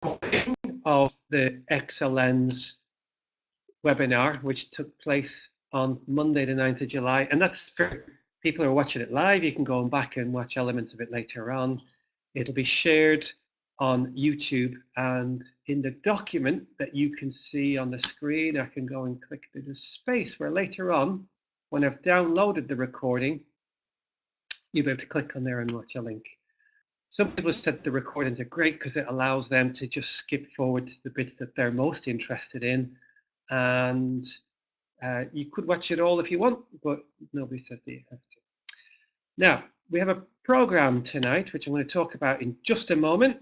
recording of the exalens webinar, which took place on Monday, the 9th of July. And that's for people who are watching it live. You can go back and watch elements of it later on. It'll be shared on YouTube, and in the document that you can see on the screen, I can go and click. There's a space where later on, when I've downloaded the recording, you'll be able to click on there and watch a link. Some people have said the recordings are great because it allows them to just skip forward to the bits that they're most interested in. And you could watch it all if you want, but nobody says that you have to. Now, we have a program tonight, which I'm going to talk about in just a moment,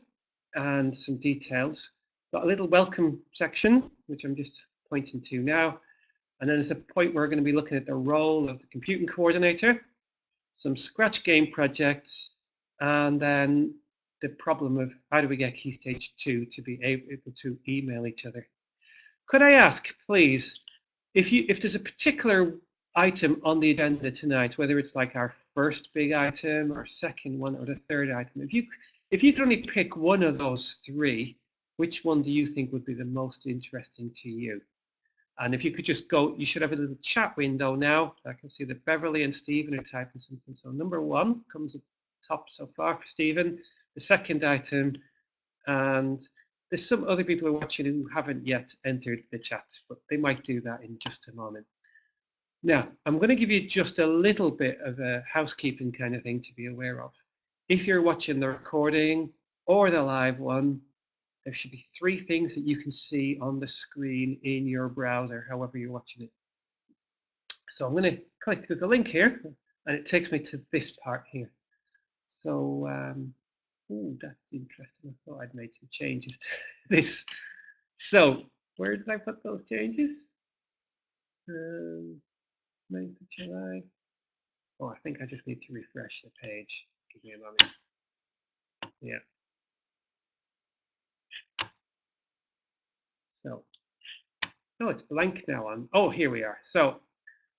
and some details. Got a little welcome section, which I'm just pointing to now. And then there's a point where we're going to be looking at the role of the computing coordinator, some Scratch game projects, and then the problem of how do we get Key Stage 2 to be able to email each other. Could I ask, please, if there's a particular item on the agenda tonight, whether it's like our first big item, or second one, or the third item, if you could only pick one of those three, which one do you think would be the most interesting to you? And if you could just go, you should have a little chat window now. I can see that Beverly and Stephen are typing something. So number one comes up top so far for Stephen. The second item, and there's some other people who are watching who haven't yet entered the chat, but they might do that in just a moment. Now, I'm going to give you just a little bit of a housekeeping kind of thing to be aware of. If you're watching the recording or the live one, there should be three things that you can see on the screen in your browser, however you're watching it. So I'm going to click there's a link here, and it takes me to this part here. So, oh, that's interesting. I thought I'd made some changes to this. So, where did I put those changes? 9th of July. Oh, I think I just need to refresh the page. Give me a moment. Yeah. So, oh, it's blank now on. Oh, here we are. So,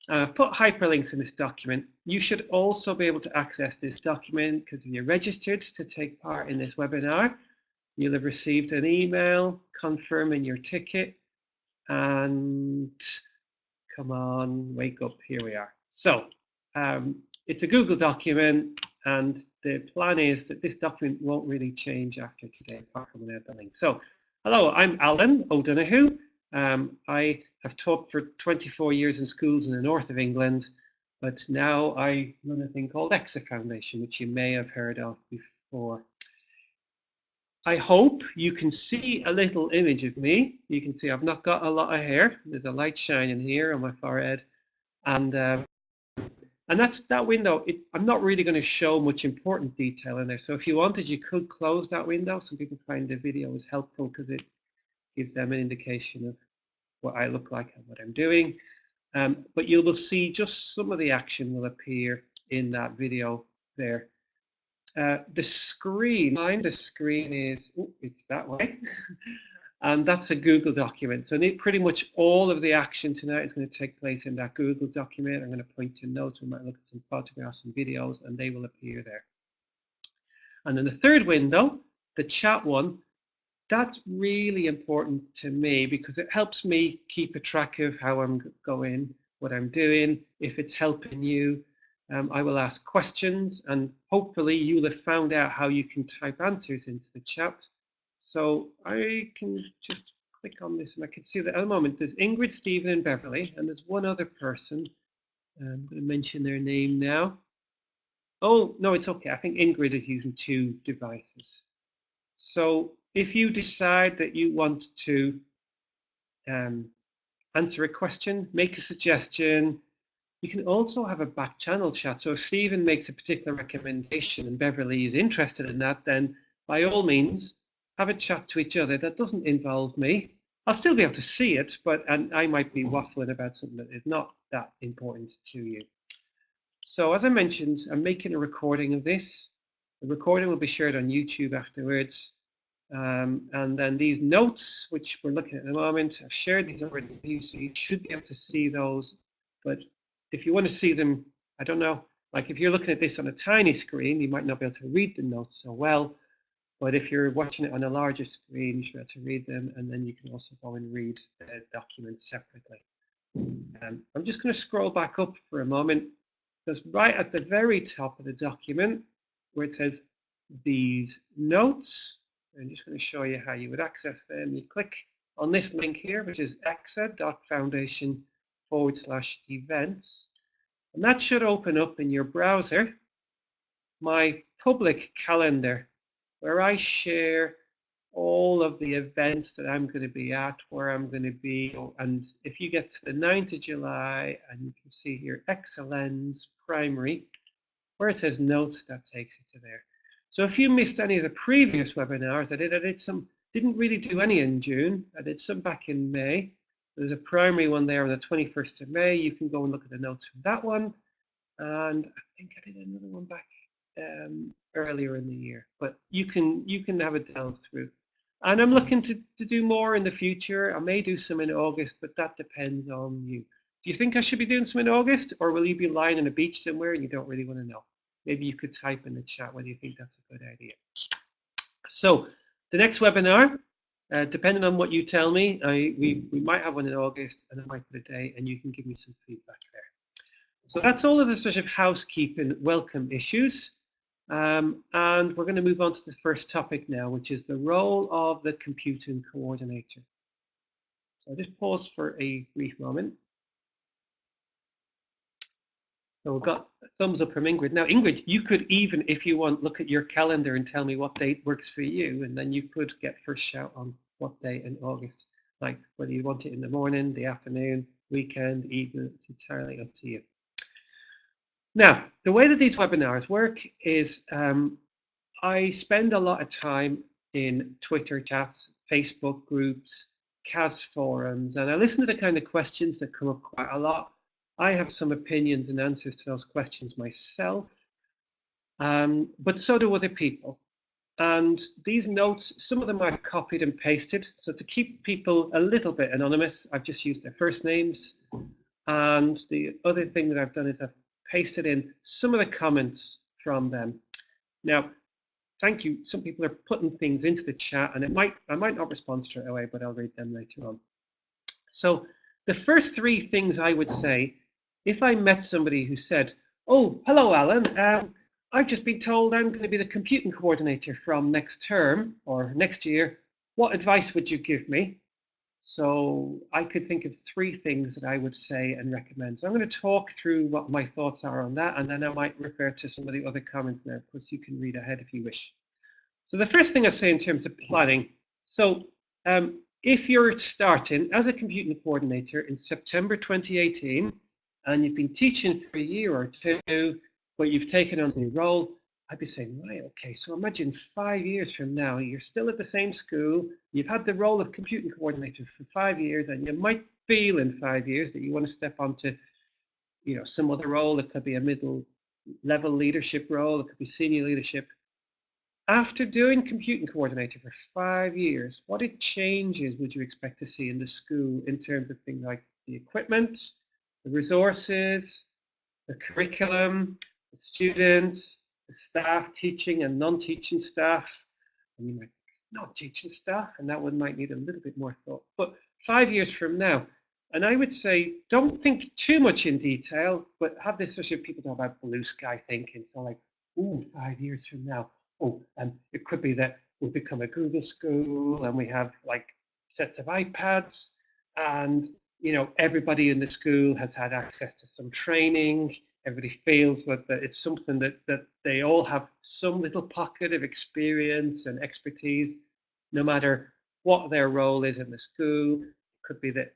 put hyperlinks in this document. You should also be able to access this document because if you're registered to take part in this webinar, you'll have received an email confirming your ticket. And come on, wake up. Here we are. So, it's a Google document, and the plan is that this document won't really change after today, apart from the link. So, hello, I'm Alan O'Donoghue. I have taught for 24 years in schools in the north of England, but now I run a thing called EXA Foundation, which you may have heard of before. I hope you can see a little image of me. You can see I've not got a lot of hair. There's a light shining here on my forehead, and that's that window. I'm not really going to show much important detail in there. So if you wanted, you could close that window. Some people find the video is helpful because it gives them an indication of what I look like and what I'm doing. But you will see just some of the action will appear in that video there. The screen is, it's that way. And that's a Google document. So pretty much all of the action tonight is going to take place in that Google document. I'm going to point to notes. We might look at some photographs and videos, and they will appear there. And then the third window, the chat one, that's really important to me because it helps me keep a track of how I'm going, what I'm doing, if it's helping you. I will ask questions, and hopefully you'll have found out how you can type answers into the chat. So I can just click on this, and I can see that at the moment there's Ingrid, Stephen, and Beverly, and there's one other person. I'm going to mention their name now. Oh, no, it's okay. I think Ingrid is using two devices. So if you decide that you want to answer a question, make a suggestion, you can also have a back channel chat. So if Stephen makes a particular recommendation and Beverly is interested in that, then by all means, have a chat to each other. That doesn't involve me. I'll still be able to see it, and I might be waffling about something that is not that important to you. So as I mentioned, I'm making a recording of this. The recording will be shared on YouTube afterwards. And then these notes, which we're looking at the moment, I've shared these already, so you should be able to see those. But if you want to see them, I don't know, like if you're looking at this on a tiny screen, you might not be able to read the notes so well. But if you're watching it on a larger screen, you should be able to read them, and then you can also go and read the documents separately. I'm just going to scroll back up for a moment, because right at the very top of the document, where it says these notes, I'm just going to show you how you would access them. You click on this link here, which is exa.foundation/events, and that should open up in your browser my public calendar, where I share all of the events that I'm going to be at, where I'm going to be. And if you get to the 9th of July, and you can see here, exalens-primary, where it says notes, that takes you to there. So if you missed any of the previous webinars, I did some, didn't really do any in June. I did some back in May. There's a primary one there on the 21st of May. You can go and look at the notes from that one. And I think I did another one back earlier in the year, but you can have a delve through. And I'm looking to do more in the future. I may do some in August, but that depends on you. Do you think I should be doing some in August, or will you be lying on a beach somewhere and you don't really want to know? Maybe you could type in the chat whether you think that's a good idea. So the next webinar, depending on what you tell me, we might have one in August, and I might put a date, and you can give me some feedback there. So that's all of the sort of housekeeping welcome issues. And we're going to move on to the first topic now, which is the role of the computing coordinator. So I'll just pause for a brief moment. So we've got a thumbs up from Ingrid. Now, Ingrid, you could even, if you want, look at your calendar and tell me what date works for you, and then you could get first shout on what date in August, like whether you want it in the morning, the afternoon, weekend, evening. It's entirely up to you. Now, the way that these webinars work is I spend a lot of time in Twitter chats, Facebook groups, CAS forums, and I listen to the kind of questions that come up quite a lot. I have some opinions and answers to those questions myself, but so do other people. And these notes, some of them I've copied and pasted. So to keep people a little bit anonymous, I've just used their first names. And the other thing that I've done is I've pasted in some of the comments from them. Now, thank you. Some people are putting things into the chat, and I might not respond straight away, but I'll read them later on. So the first three things I would say, if I met somebody who said, "Oh, hello, Alan. I've just been told I'm going to be the computing coordinator from next term or next year. What advice would you give me?" So I could think of three things that I would say and recommend. So I'm going to talk through what my thoughts are on that, and then I might refer to some of the other comments there. Of course, you can read ahead if you wish. So the first thing I say in terms of planning. So if you're starting as a computing coordinator in September 2018, and you've been teaching for a year or two, but you've taken on a new role, I'd be saying, right, okay, so imagine 5 years from now, you're still at the same school, you've had the role of computing coordinator for 5 years, and you might feel in 5 years that you want to step onto, some other role. It could be a middle level leadership role, it could be senior leadership. After doing computing coordinator for 5 years, what changes would you expect to see in the school in terms of things like the equipment, the resources, the curriculum, the students, the staff, teaching and non-teaching staff? And you might non-teaching staff, and that one might need a little bit more thought. But 5 years from now, and I would say don't think too much in detail, but have this sort of, people talk about blue sky thinking. So like, 5 years from now, and it could be that we'll become a Google school and we have like sets of iPads, and everybody in the school has had access to some training. Everybody feels that it's something that they all have some little pocket of experience and expertise, no matter what their role is in the school. It could be that,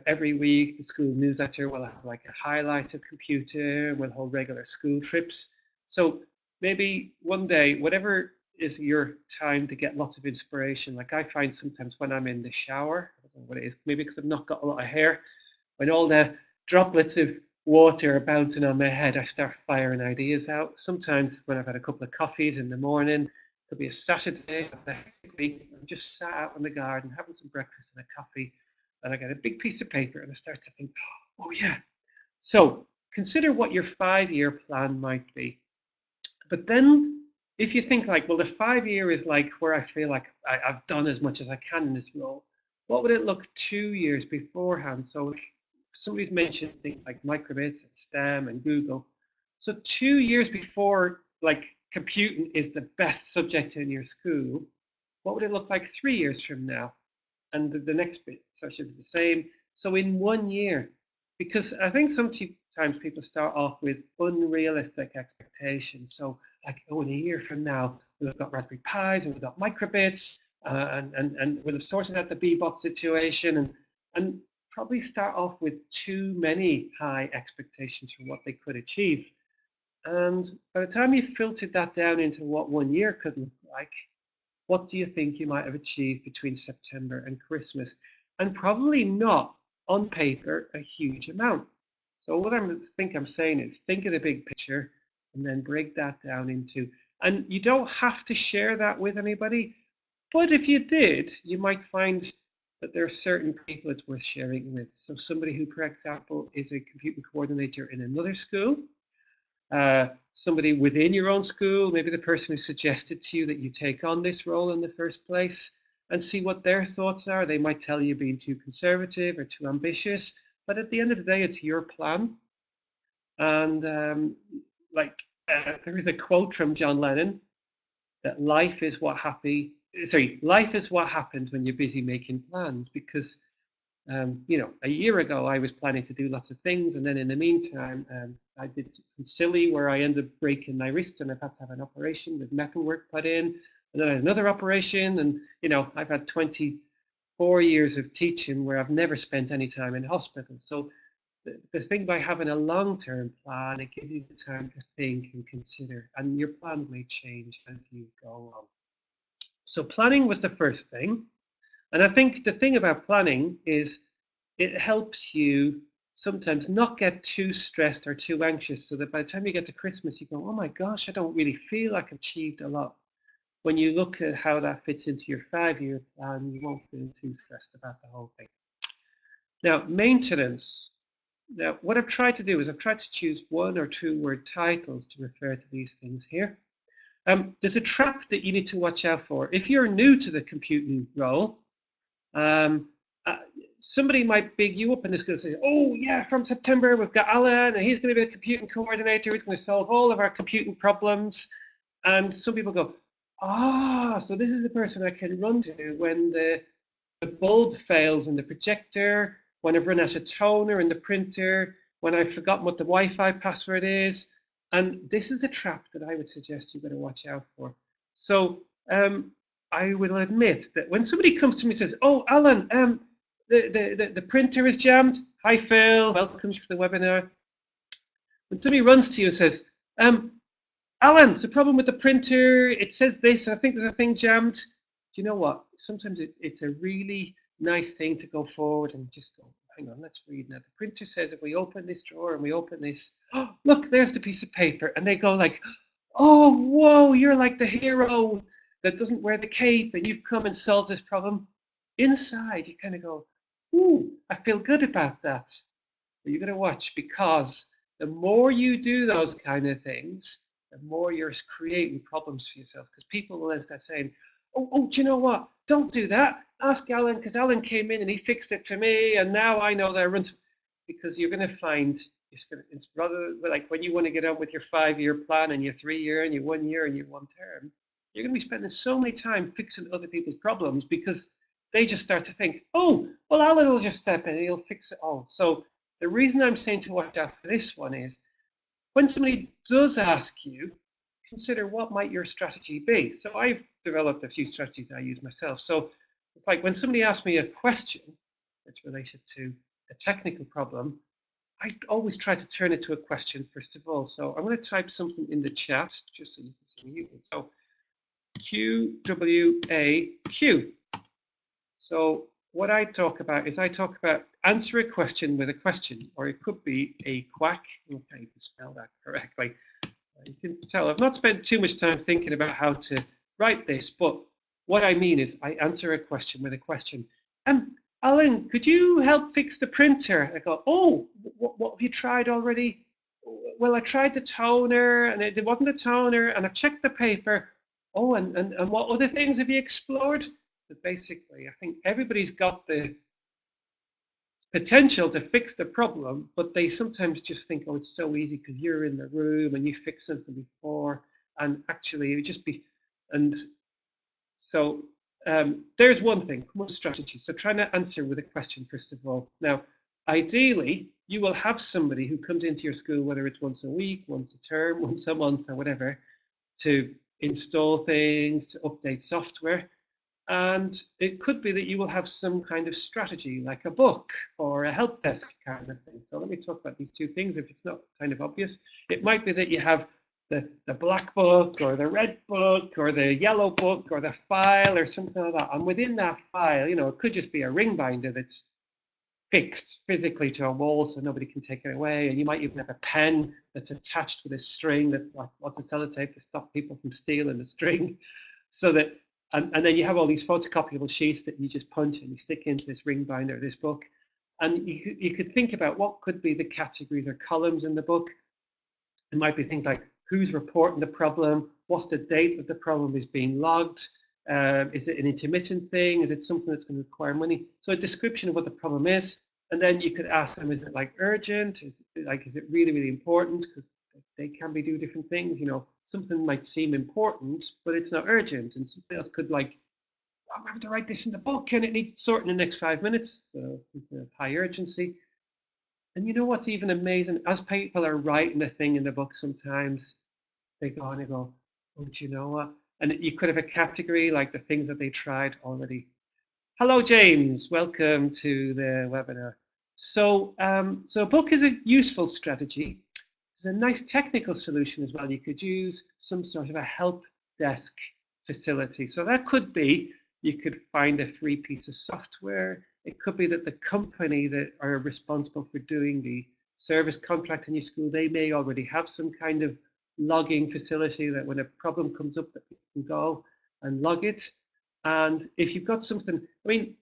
every week the school newsletter will have like a highlight of computer, we'll hold regular school trips. So maybe one day, whatever is your time to get lots of inspiration. Like I find sometimes when I'm in the shower, I don't know what it is, maybe because I've not got a lot of hair, when all the droplets of water are bouncing on my head, I start firing ideas out. Sometimes when I've had a couple of coffees in the morning, it could be a Saturday, I'm just sat out in the garden having some breakfast and a coffee, and I get a big piece of paper and I start to think, oh yeah. So consider what your 5 year plan might be. But then if you think like, well, the 5 year is like where I feel like I've done as much as I can in this role, what would it look 2 years beforehand? So like, somebody's mentioned things like microbits and STEM and Google. So 2 years before like computing is the best subject in your school, what would it look like 3 years from now? And the next bit session is the same. So in 1 year, because I think sometimes people start off with unrealistic expectations. So like, oh, in a year from now, we've got Raspberry Pis and we've got microbits, and we'll have sorted out the Bebot situation, and probably start off with too many high expectations for what they could achieve. And by the time you filtered that down into what 1 year could look like, what do you think you might have achieved between September and Christmas? And probably not on paper a huge amount. So what I'm saying is think of the big picture and then break that down into, and you don't have to share that with anybody, but if you did, you might find that there are certain people it's worth sharing with. So somebody who, for example, is a computing coordinator in another school, somebody within your own school, maybe the person who suggested to you that you take on this role in the first place, and see what their thoughts are. They might tell you being too conservative or too ambitious, but at the end of the day, it's your plan. And like there is a quote from John Lennon that life is what happens when you're busy making plans. Because a year ago I was planning to do lots of things, and then in the meantime, I did something silly where I ended up breaking my wrist, and I've had to have an operation with metalwork put in, and then I had another operation, and I've had 24 years of teaching where I've never spent any time in hospital. So the thing by having a long-term plan, it gives you the time to think and consider, and your plan may change as you go on. So planning was the first thing. And I think the thing about planning is it helps you sometimes not get too stressed or too anxious, so that by the time you get to Christmas, you go, oh my gosh, I don't really feel like I've achieved a lot. When you look at how that fits into your 5 year plan, you won't feel too stressed about the whole thing. Now, maintenance. Now, what I've tried to do is I've tried to choose 1 or 2 word titles to refer to these things here. There's a trap that you need to watch out for. If you're new to the computing role, um, uh, somebody might big you up and is going to say, oh yeah, from September we've got Alan and he's going to be a computing coordinator. He's going to solve all of our computing problems. And some people go, so this is the person I can run to when the bulb fails in the projector, when I've run out of toner in the printer, when I've forgotten what the Wi-Fi password is. And this is a trap that I would suggest you better watch out for. So I will admit that when somebody comes to me and says, oh, Alan, the printer is jammed. Hi, Phil. Welcome to the webinar. When somebody runs to you and says, Alan, it's a problem with the printer. It says this. I think there's a thing jammed. Do you know what? Sometimes it's a really nice thing to go forward and just go, hang on, let's read now. The printer says if we open this drawer and we open this, oh, look, there's the piece of paper. And they go like, oh, whoa, you're like the hero that doesn't wear the cape and you've come and solved this problem. Inside, you kind of go, ooh, I feel good about that. But you're going to watch, because the more you do those kind of things, the more you're creating problems for yourself. Because people will then start saying, do you know what? Don't do that. Ask Alan, because Alan came in and he fixed it for me, and now I know that I run. Because you're going to find it's rather like when you want to get on with your 5 year plan and your 3 year and your 1 year and your 1 term, you're going to be spending so many time fixing other people's problems, because they just start to think, oh, well, Alan will just step in and he'll fix it all. So the reason I'm saying to watch out for this one is when somebody does ask you, consider what might your strategy be. So I've developed a few strategies I use myself. So it's like when somebody asks me a question that's related to a technical problem, I always try to turn it to a question first of all. So I'm going to type something in the chat just so you can see me. So QWAQ. So what I talk about is answer a question with a question, or it could be a quack. Okay, you can spell that correctly. You can tell I've not spent too much time thinking about how to write this, but what I mean is I answer a question with a question. Alan, could you help fix the printer? I go, oh, what have you tried already? well, I tried the toner and it wasn't a toner, and I checked the paper. Oh, and what other things have you explored? But basically, I think everybody's got the potential to fix the problem, but they sometimes just think, oh, it's so easy because you're in the room and you fixed something before, and actually it would just be, and so there's one thing, one strategy. So trying to answer with a question, first of all. Now, ideally, you will have somebody who comes into your school, whether it's once a week, once a term, once a month, or whatever, to install things, to update software. And it could be that you will have some kind of strategy, like a book or a help desk kind of thing. So let me talk about these two things if it's not kind of obvious. It might be that you have the black book or the red book or the yellow book or the file or something like that. And within that file, it could just be a ring binder that's fixed physically to a wall so nobody can take it away. And you might even have a pen that's attached with a string that like lots of sellotape to stop people from stealing the string. So that and then you have all these photocopiable sheets that you just punch and you stick into this ring binder, this book. And you could think about what could be the categories or columns in the book. It might be things like who's reporting the problem, what's the date that the problem is being logged, is it an intermittent thing, is it something that's going to require money? So a description of what the problem is, and then you could ask them, is it like urgent? Is it really, really important? Because they can be do different things. Something might seem important, but it's not urgent, and something else could like, I'm having to write this in the book and it needs sorting in the next 5 minutes. So something of high urgency. And you know what's even amazing? As people are writing the thing in the book, sometimes they go on and go, oh, do you know what? And you could have a category like the things that they tried already. Hello, James. Welcome to the webinar. So a book is a useful strategy. It's a nice technical solution as well. You could use some sort of a help desk facility. So that could be you could find a free piece of software. It could be that the company that are responsible for doing the service contract in your school, they may already have some kind of logging facility that when a problem comes up that you can go and log it. And if you've got something, I mean,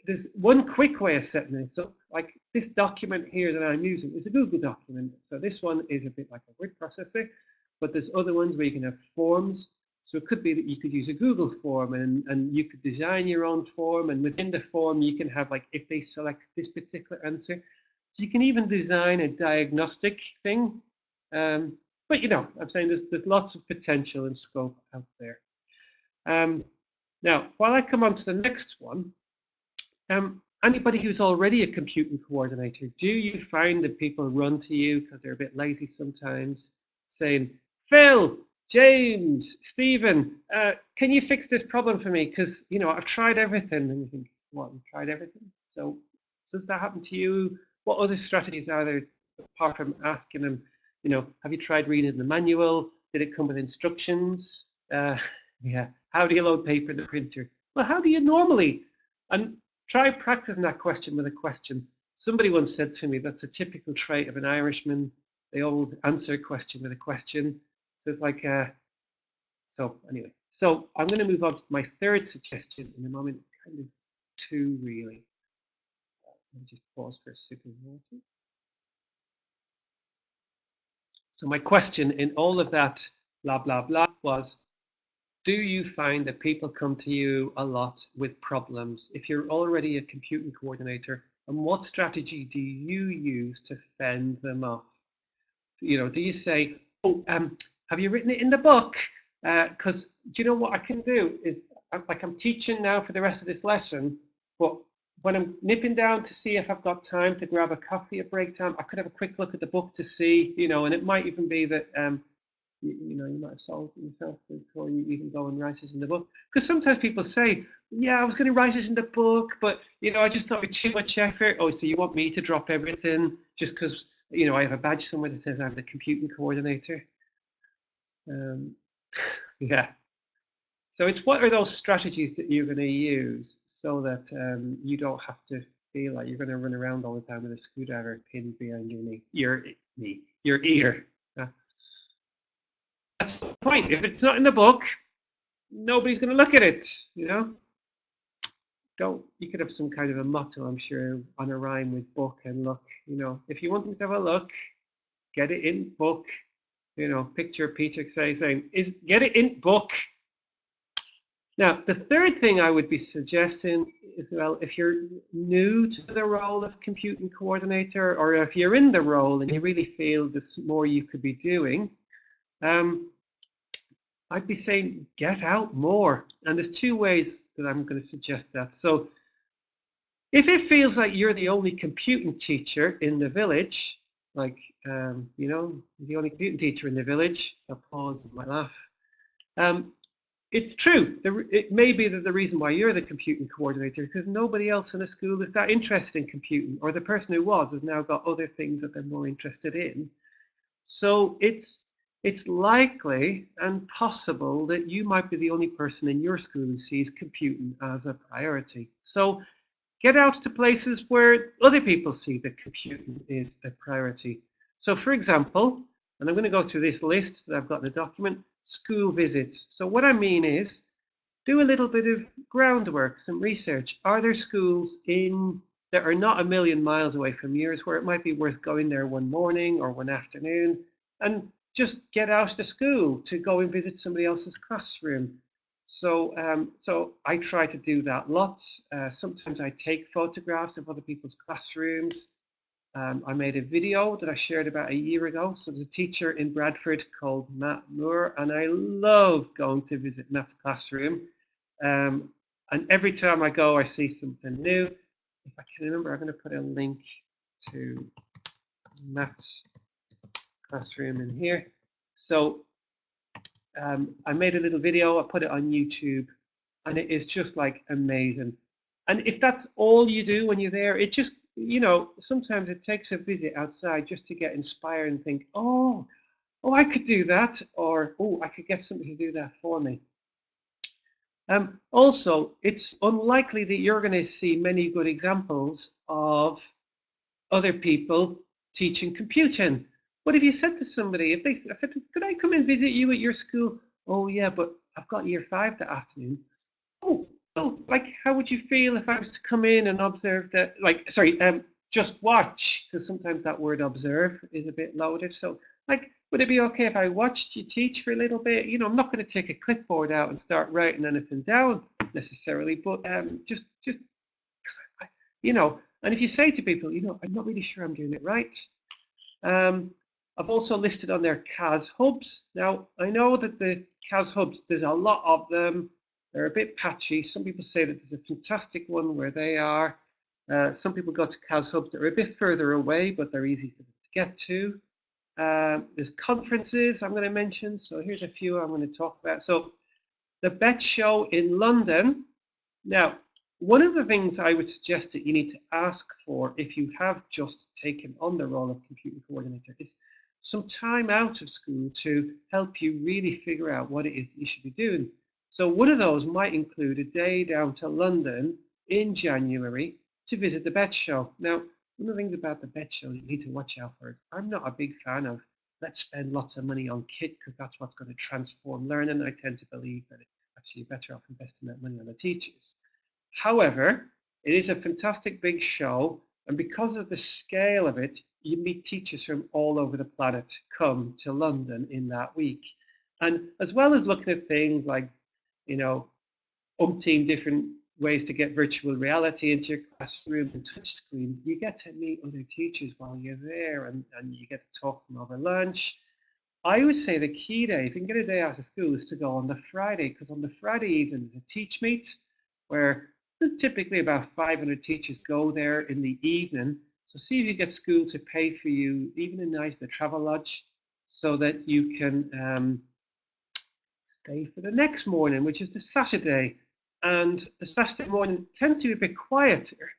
there's one quick way of setting this up. Like this document here that I'm using is a Google document. So this one is a bit like a word processor, but there's other ones where you can have forms. So it could be that you could use a Google form and you could design your own form. And within the form, you can have like, if they select this particular answer, so you can even design a diagnostic thing. But I'm saying there's lots of potential and scope out there. Now, while I come on to the next one, anybody who's already a computing coordinator, do you find that people run to you because they're a bit lazy sometimes, saying, Phil, James, Stephen, can you fix this problem for me? Because, I've tried everything. And you think, what, you've tried everything? So does that happen to you? What other strategies are there apart from asking them, have you tried reading the manual? Did it come with instructions? Yeah. How do you load paper in the printer? Well, how do you normally? And try practicing that question with a question. Somebody once said to me, that's a typical trait of an Irishman. They always answer a question with a question. So it's like, so anyway. So I'm going to move on to my third suggestion in a moment. It's kind of two, really. Let me just pause for a sip of water. So my question in all of that blah, blah, blah was, do you find that people come to you a lot with problems? If you're already a computing coordinator, and what strategy do you use to fend them off? Do you say, oh, have you written it in the book? Because do you know what I can do is, I'm teaching now for the rest of this lesson, but when I'm nipping down to see if I've got time to grab a coffee at break time, I could have a quick look at the book to see, and it might even be that you might have solved it yourself before you even go and write it in the book. Because sometimes people say, yeah, I was going to write it in the book, but, I just thought it was too much effort. Oh, so you want me to drop everything just because, I have a badge somewhere that says I'm the computing coordinator. Yeah. So it's what are those strategies that you're going to use so that you don't have to feel like you're going to run around all the time with a screwdriver pinned behind your ear. That's the point. If it's not in the book, nobody's going to look at it. Don't. You could have some kind of a motto, I'm sure, on a rhyme with book and look. If you want them to have a look, get it in book. Picture Peter saying, "Is get it in book." Now, the third thing I would be suggesting is, well, if you're new to the role of computing coordinator, or if you're in the role and you really feel there's more you could be doing, um, I'd be saying get out more. And there's two ways that I'm going to suggest that. So if it feels like you're the only computing teacher in the village, like, the only computing teacher in the village, I'll pause and laugh. Um, it's true. It may be that the reason why you're the computing coordinator is because nobody else in the school is that interested in computing, or the person who was has now got other things that they're more interested in. So it's likely and possible that you might be the only person in your school who sees computing as a priority. So get out to places where other people see that computing is a priority. So, for example, and I'm going to go through this list that I've got in the document, school visits. So what I mean is do a little bit of groundwork, some research. Are there schools in that are not a million miles away from yours where it might be worth going there one morning or one afternoon and just get out to school to go and visit somebody else's classroom? So I try to do that lots. Sometimes I take photographs of other people's classrooms. I made a video that I shared about a year ago. So there's a teacher in Bradford called Matt Moore, and I love going to visit Matt's classroom. Um, and every time I go, I see something new. If I can remember, I'm going to put a link to Matt's classroom in here. So I made a little video, I put it on YouTube, and it is just like amazing. And if that's all you do when you're there, it just, sometimes it takes a visit outside just to get inspired and think, oh, I could do that, or oh, I could get somebody to do that for me. Also, it's unlikely that you're going to see many good examples of other people teaching computing. But if you said to somebody, I said, could I come and visit you at your school? Oh yeah, but I've got year 5 that afternoon. Oh, like how would you feel if I was to come in and observe that? Like, sorry, just watch, because sometimes that word observe is a bit loaded. So, like, would it be okay if I watched you teach for a little bit? I'm not going to take a clipboard out and start writing anything down necessarily, but just and if you say to people, I'm not really sure I'm doing it right. Um, I've also listed on there CAS hubs. Now, I know that the CAS hubs, there's a lot of them. They're a bit patchy. Some people say that there's a fantastic one where they are. Some people go to CAS hubs that are a bit further away, but they're easy to get to. There's conferences I'm going to mention. So here's a few I'm going to talk about. So the Bet Show in London. Now, one of the things I would suggest that you need to ask for if you have just taken on the role of computing coordinator is some time out of school to help you really figure out what it is that you should be doing. So one of those might include a day down to London in January to visit the Bet Show. Now, one of the things about the Bet Show you need to watch out for is I'm not a big fan of let's spend lots of money on kit because that's what's going to transform learning. I tend to believe that it's actually better off investing that money on the teachers. However, it is a fantastic big show, and because of the scale of it, you meet teachers from all over the planet come to London in that week. And as well as looking at things like, umpteen different ways to get virtual reality into your classroom and touch screens, you get to meet other teachers while you're there, and you get to talk to them over lunch. I would say the key day, if you can get a day out of school, is to go on the Friday, because on the Friday evening there's a teach meet where there's typically about 500 teachers go there in the evening. So see if you get school to pay for you, even a nice the travel lodge, so that you can stay for the next morning, which is the Saturday. And the Saturday morning tends to be a bit quieter,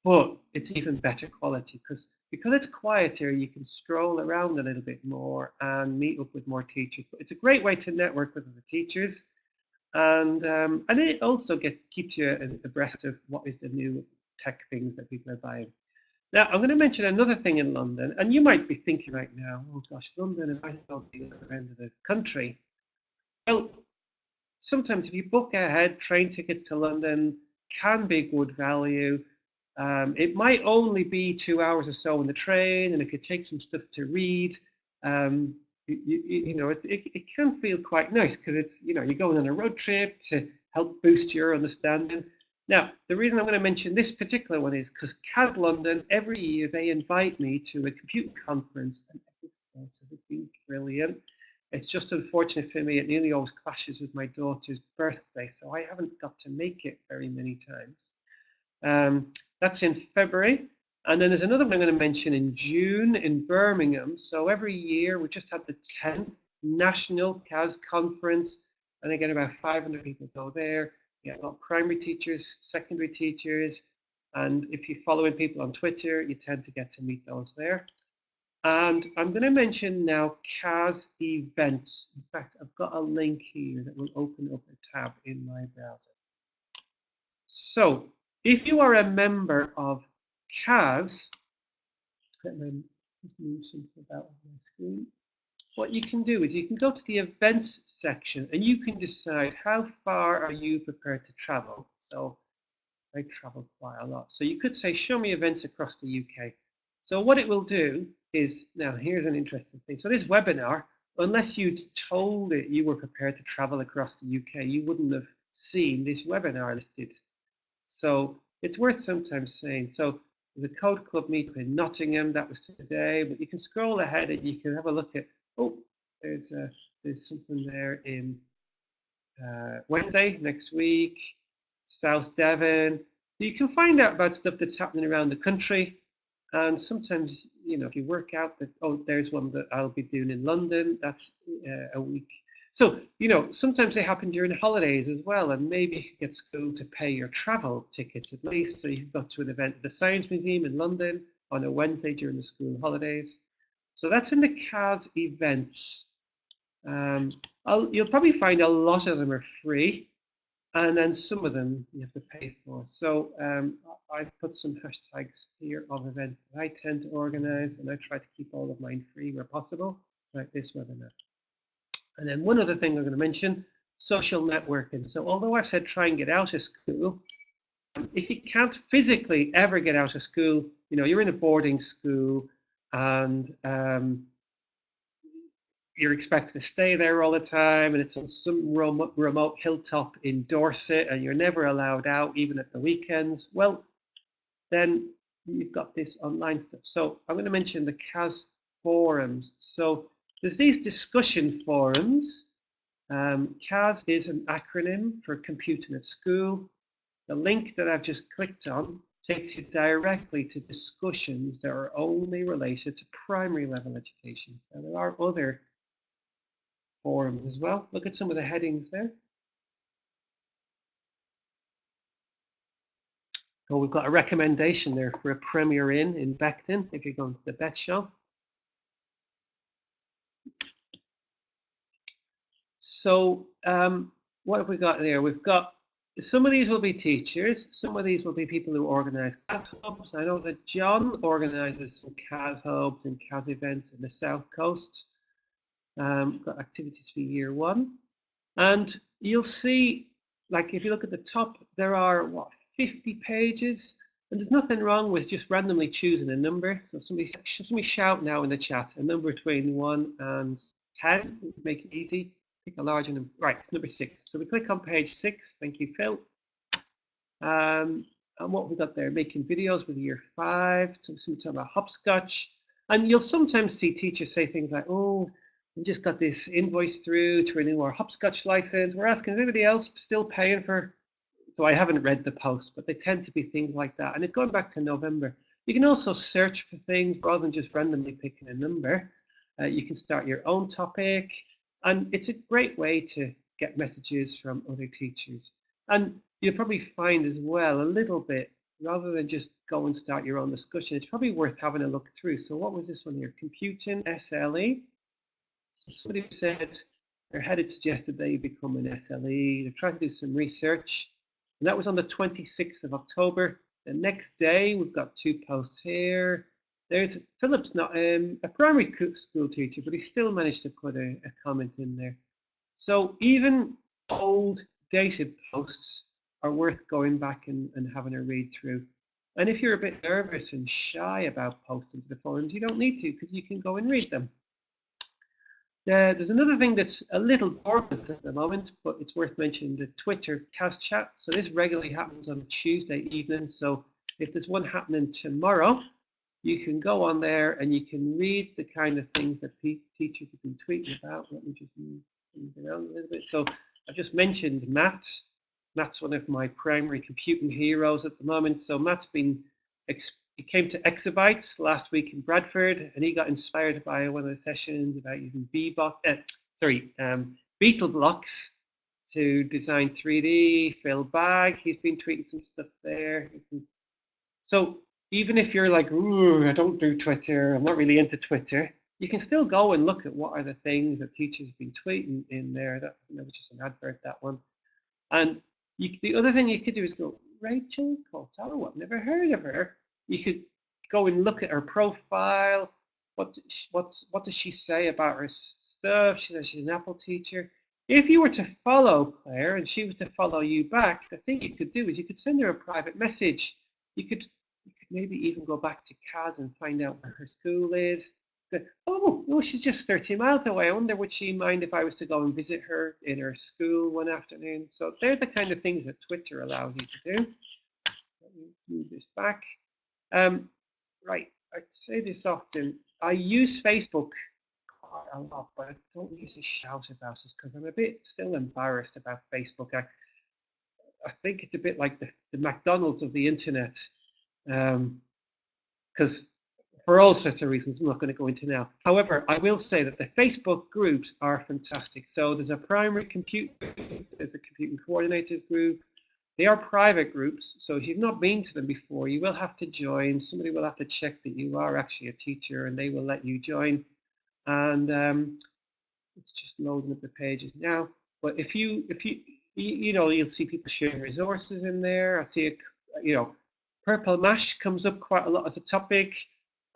but it's even better quality because it's quieter, you can stroll around a little bit more and meet up with more teachers. But it's a great way to network with other teachers, and it also keeps you abreast of what is the new tech things that people are buying. Now, I'm going to mention another thing in London, and you might be thinking right now, oh gosh, London, if I don't be at the other end of the country. Well, sometimes if you book ahead, train tickets to London can be good value. It might only be 2 hours or so on the train, and if you take some stuff to read, um, it can feel quite nice because you're going on a road trip to help boost your understanding. Now, the reason I'm going to mention this particular one is because CAS London, every year they invite me to a computer conference, and it's been brilliant. It's just unfortunate for me, it nearly always clashes with my daughter's birthday, so I haven't got to make it very many times. That's in February. And then there's another one I'm going to mention in June in Birmingham. So every year we just have the 10th National CAS Conference, and again, about 500 people go there. You get a lot of primary teachers, secondary teachers, and if you're following people on Twitter, you tend to get to meet those there. And I'm going to mention now CAS events. In fact, I've got a link here that will open up a tab in my browser. So if you are a member of CAS, let me just move something about on my screen. What you can do is you can go to the events section and you can decide how far are you prepared to travel. So I travel quite a lot. So you could say, show me events across the UK. So what it will do is, now here's an interesting thing. So this webinar, unless you'd told it you were prepared to travel across the UK, you wouldn't have seen this webinar listed. So it's worth sometimes saying. So the Code Club meetup in Nottingham, that was today, but you can scroll ahead and you can have a look at, oh, there's something there in Wednesday next week, South Devon. You can find out about stuff that's happening around the country. And sometimes, if you work out that, oh, there's one that I'll be doing in London, that's a week. So, sometimes they happen during the holidays as well, and maybe you get school to pay your travel tickets at least. So you can go to an event at the Science Museum in London on a Wednesday during the school holidays. So that's in the CAS events. You'll probably find a lot of them are free, and then some of them you have to pay for. So I've put some hashtags here of events that I tend to organize, and I try to keep all of mine free where possible, like this webinar. And then one other thing I'm going to mention, social networking. So although I've said try and get out of school, if you can't physically ever get out of school, you're in a boarding school and you're expected to stay there all the time, and it's on some remote hilltop in Dorset, and you're never allowed out, even at the weekends. Well, then you've got this online stuff. So I'm going to mention the CAS forums. So there's these discussion forums. CAS is an acronym for Computing at School. The link that I've just clicked on takes you directly to discussions that are only related to primary level education. Now, there are other forums as well. Look at some of the headings there. Oh, we've got a recommendation there for a Premier Inn in Beckton if you're going to the Bet Show. So what have we got there? We've got some of these will be teachers, some of these will be people who organise CAS hubs. I know that John organises some CAS hubs and CAS events in the South Coast. Got activities for year one. And you'll see, like if you look at the top, there are 50 pages, and there's nothing wrong with just randomly choosing a number. So somebody shout now in the chat a number between 1 and 10, make it easy. Pick a larger number. Right, it's number 6. So we click on page 6. Thank you, Phil. And what we got there, making videos with year 5, some talk about hopscotch. And you'll sometimes see teachers say things like, oh, we just got this invoice through to renew our hopscotch license. We're asking, is anybody else still paying for? So I haven't read the post, but they tend to be things like that. And it's going back to November. You can also search for things rather than just randomly picking a number. You can start your own topic. And it's a great way to get messages from other teachers. And you'll probably find as well a little bit, rather than just go and start your own discussion, it's probably worth having a look through. So what was this one here? Computing SLE. Somebody said their head had suggested they become an SLE. They're trying to do some research. And that was on the 26th of October. The next day, we've got 2 posts here. There's Philip's not a primary school teacher, but he still managed to put a comment in there. So even old dated posts are worth going back and having a read through. And if you're a bit nervous and shy about posting to the forums, you don't need to because you can go and read them. There's another thing that's a little dormant at the moment, but it's worth mentioning, the Twitter cast chat. So this regularly happens on Tuesday evening. So if there's one happening tomorrow, you can go on there and you can read the kind of things that teachers have been tweeting about. Let me just move things around a little bit. So I just mentioned Matt. Matt's one of my primary computing heroes at the moment. So Matt's been, he came to Exabytes last week in Bradford, and he got inspired by one of the sessions about using Beetle blocks to design 3D. Phil Bagg, he's been tweeting some stuff there. So even if you're like, ooh, I don't do Twitter, I'm not really into Twitter, you can still go and look at what are the things that teachers have been tweeting in there. That was just an advert, that one. And the other thing you could do is go, Rachel Costello, I've never heard of her. You could go and look at her profile. What does she say about her stuff? She says she's an Apple teacher. If you were to follow Claire and she was to follow you back, the thing you could do is you could send her a private message. You could maybe even go back to Kaz and find out where her school is. Oh, no, she's just 30 miles away. I wonder, would she mind if I was to go and visit her in her school one afternoon? So they're the kind of things that Twitter allows you to do. Let me move this back. Right, I say this often. I use Facebook quite a lot, but I don't usually shout about it because I'm a bit still embarrassed about Facebook. I think it's a bit like the McDonald's of the internet. Because for all sorts of reasons I'm not going to go into now. However, I will say that the Facebook groups are fantastic. So there's a primary compute group, there's a computing coordinators group. They are private groups, so if you've not been to them before, you will have to join. Somebody will have to check that you are actually a teacher, and they will let you join. And it's just loading up the pages now. But if you'll see people sharing resources in there. I see Purple Mash comes up quite a lot as a topic.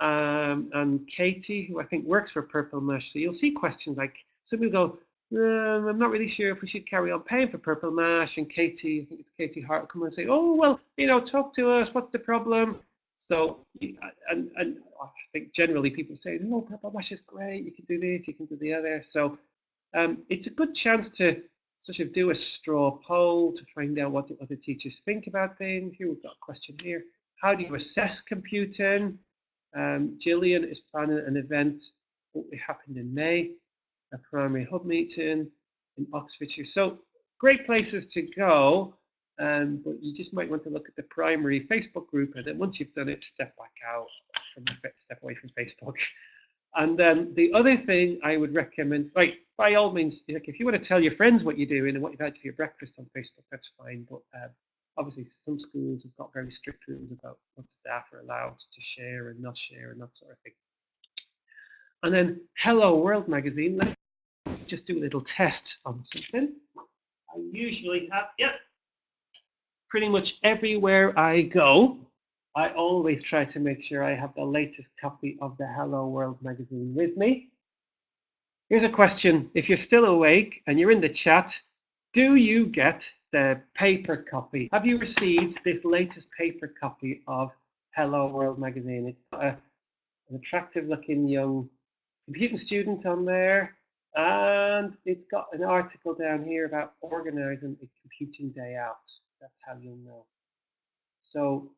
And Katie, who I think works for Purple Mash. So you'll see questions like, some people go, I'm not really sure if we should carry on paying for Purple Mash. And Katie, I think it's Katie Hart, will come and say, oh, well, talk to us. What's the problem? So, and I think generally people say, no, Purple Mash is great. You can do this, you can do the other. So it's a good chance to sort of do a straw poll to find out what the other teachers think about things. Here we've got a question here. How do you assess computing? Gillian is planning an event that happened in May, a primary hub meeting in Oxfordshire. So great places to go, but you just might want to look at the primary Facebook group, and then once you've done it, step back out, step away from Facebook. And then the other thing I would recommend, like by all means, like if you want to tell your friends what you're doing and what you've had for your breakfast on Facebook, that's fine. But obviously, some schools have got very strict rules about what staff are allowed to share and not share and that sort of thing. And then Hello World magazine. Let's just do a little test on something. I usually have, pretty much everywhere I go, I always try to make sure I have the latest copy of the Hello World magazine with me. Here's a question. If you're still awake and you're in the chat, do you get the paper copy? Have you received this latest paper copy of Hello World magazine? It's got an attractive looking young computing student on there, and it's got an article down here about organizing a computing day out. That's how you'll know. So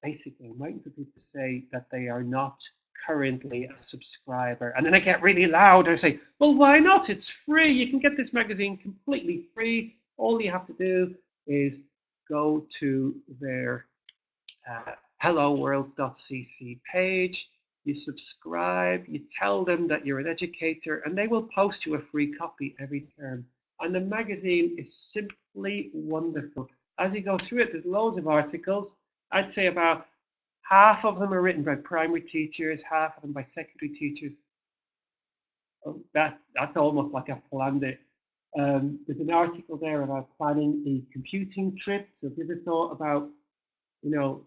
basically, I'm waiting for people to say that they are not currently a subscriber. And then I get really loud. I say, well, why not? It's free. You can get this magazine completely free. All you have to do is go to their helloworld.cc page. You subscribe, you tell them that you're an educator, and they will post you a free copy every term. And the magazine is simply wonderful. As you go through it, there's loads of articles. I'd say about half of them are written by primary teachers, half of them by secondary teachers. That's almost like I planned it. There's an article there about planning a computing trip. So if you ever thought about,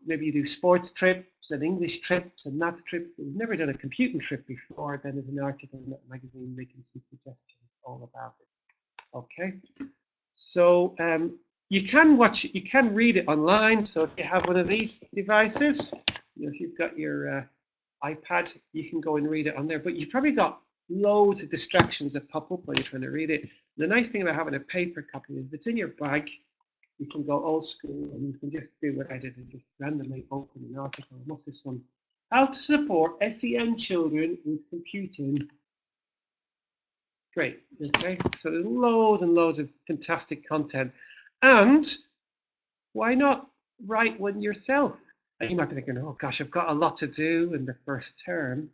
maybe you do sports trips and English trips and maths trips, but you've never done a computing trip before, then there's an article in that magazine making some suggestions all about it. Okay, so You can watch, you can read it online. So if you have one of these devices, if you've got your iPad, you can go and read it on there. But you've probably got loads of distractions that pop up while you're trying to read it. The nice thing about having a paper copy is if it's in your bag, you can go old school and you can just do what I did and just randomly open an article. What's this one? How to support SEN children with computing. Great. Okay. So there's loads and loads of fantastic content. And why not write one yourself? And you might be thinking, oh gosh, I've got a lot to do in the first term.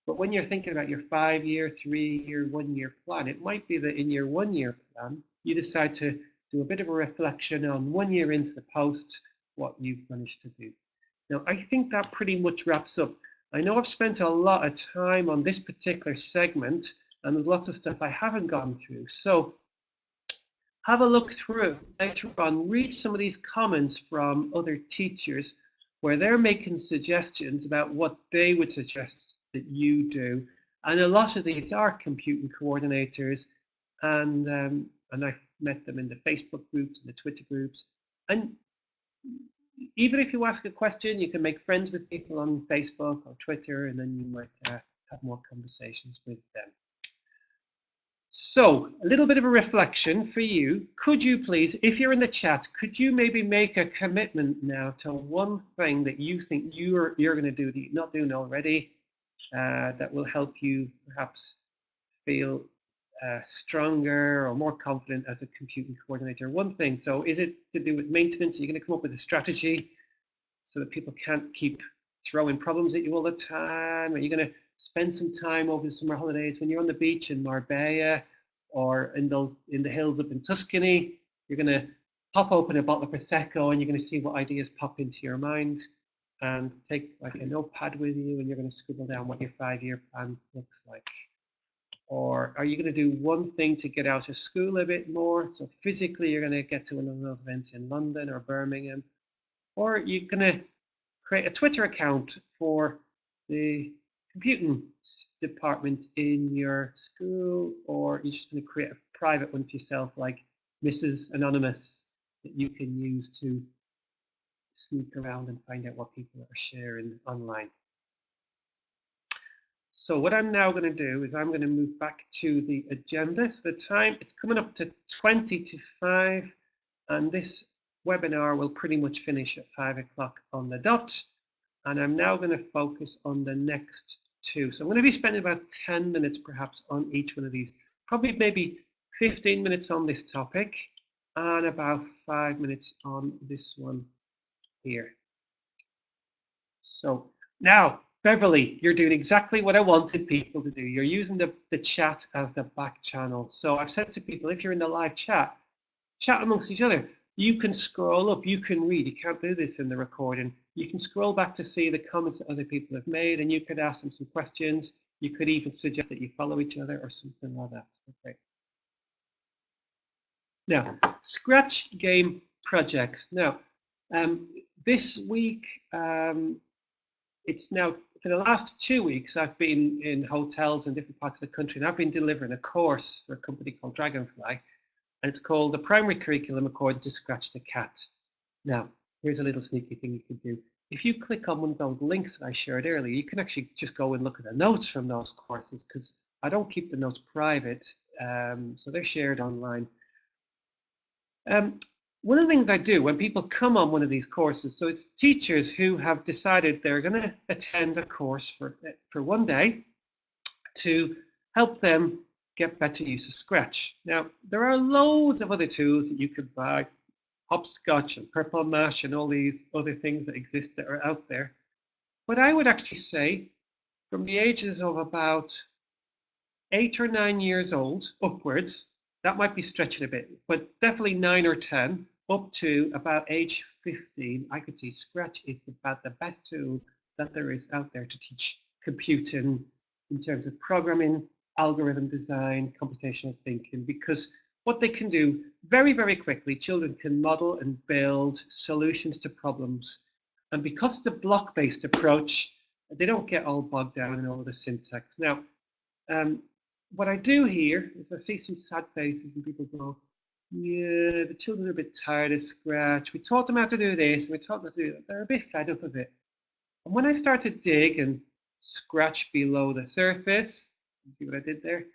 But when you're thinking about your 5-year, 3-year, 1-year plan, it might be that in your 1-year plan, you decide to do a bit of a reflection on 1 year into the post, what you've managed to do. Now, I think that pretty much wraps up. I know I've spent a lot of time on this particular segment, and there's lots of stuff I haven't gone through. So have a look through later on, read some of these comments from other teachers where they're making suggestions about what they would suggest that you do. And a lot of these are computing coordinators, and I've met them in the Facebook groups and the Twitter groups. And even if you ask a question, you can make friends with people on Facebook or Twitter, and then you might have more conversations with them. So, a little bit of a reflection for you. Could you please, if you're in the chat, could you maybe make a commitment now to one thing that you think you're going to do that you're not doing already, that will help you perhaps feel stronger or more confident as a computing coordinator? One thing. So, is it to do with maintenance? Are you going to come up with a strategy so that people can't keep throwing problems at you all the time? Are you going to spend some time over the summer holidays when you're on the beach in Marbella or in the hills up in Tuscany? You're going to pop open a bottle of Prosecco and you're going to see what ideas pop into your mind, and take like a notepad with you and you're going to scribble down what your 5-year plan looks like. Or are you going to do one thing to get out of school a bit more? So physically, you're going to get to one of those events in London or Birmingham. Or you're going to create a Twitter account for the computing department in your school, or you're just going to create a private one for yourself, like Mrs. Anonymous, that you can use to sneak around and find out what people are sharing online. So what I'm now going to do is I'm going to move back to the agenda. So the time, it's coming up to 20 to 5, and this webinar will pretty much finish at 5 o'clock on the dot. And I'm now going to focus on the next two. So I'm going to be spending about 10 minutes perhaps on each one of these, probably maybe 15 minutes on this topic and about 5 minutes on this one here. So now, Beverly, you're doing exactly what I wanted people to do. You're using the chat as the back channel. So I've said to people, if you're in the live chat amongst each other. You can scroll up, you can read. You can't do this in the recording. You can scroll back to see the comments that other people have made, and you could ask them some questions. You could even suggest that you follow each other or something like that. Okay. Now, Scratch game projects. Now, this week, it's now, for the last 2 weeks, I've been in hotels in different parts of the country, and I've been delivering a course for a company called Dragonfly. And it's called the Primary Curriculum According to Scratch the Cat. Now, here's a little sneaky thing you can do. If you click on one of those links that I shared earlier, you can actually just go and look at the notes from those courses, because I don't keep the notes private, so they're shared online. One of the things I do when people come on one of these courses, so it's teachers who have decided they're going to attend a course for one day to help them get better use of Scratch. Now, there are loads of other tools that you could buy, Hopscotch and Purple Mash and all these other things that exist that are out there. But I would actually say from the ages of about 8 or 9 years old upwards, that might be stretching a bit, but definitely 9 or 10, up to about age 15, I could see Scratch is about the best tool that there is out there to teach computing in terms of programming, algorithm design, computational thinking, because what they can do very, very quickly, children can model and build solutions to problems. And because it's a block-based approach, they don't get all bogged down in all of the syntax. Now, what I do here is I see some sad faces and people go, yeah, the children are a bit tired of Scratch. We taught them how to do this, and we taught them how to do that. They're a bit fed up of it. And when I start to dig and scratch below the surface, you see what I did there?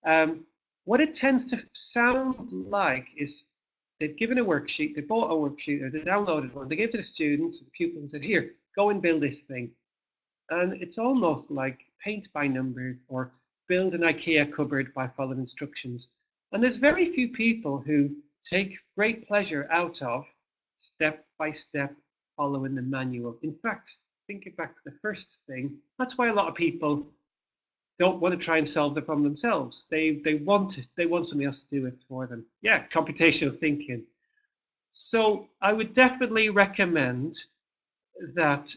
Um, what it tends to sound like is they've given a worksheet, they bought a worksheet, or they downloaded one, they gave it to the students, the pupils, and said, here, go and build this thing. And it's almost like paint by numbers or build an IKEA cupboard by following instructions. And there's very few people who take great pleasure out of step by step following the manual. In fact, thinking back to the first thing, that's why a lot of people don't want to try and solve the problem themselves. They want somebody else to do it for them. Yeah, computational thinking. So I would definitely recommend that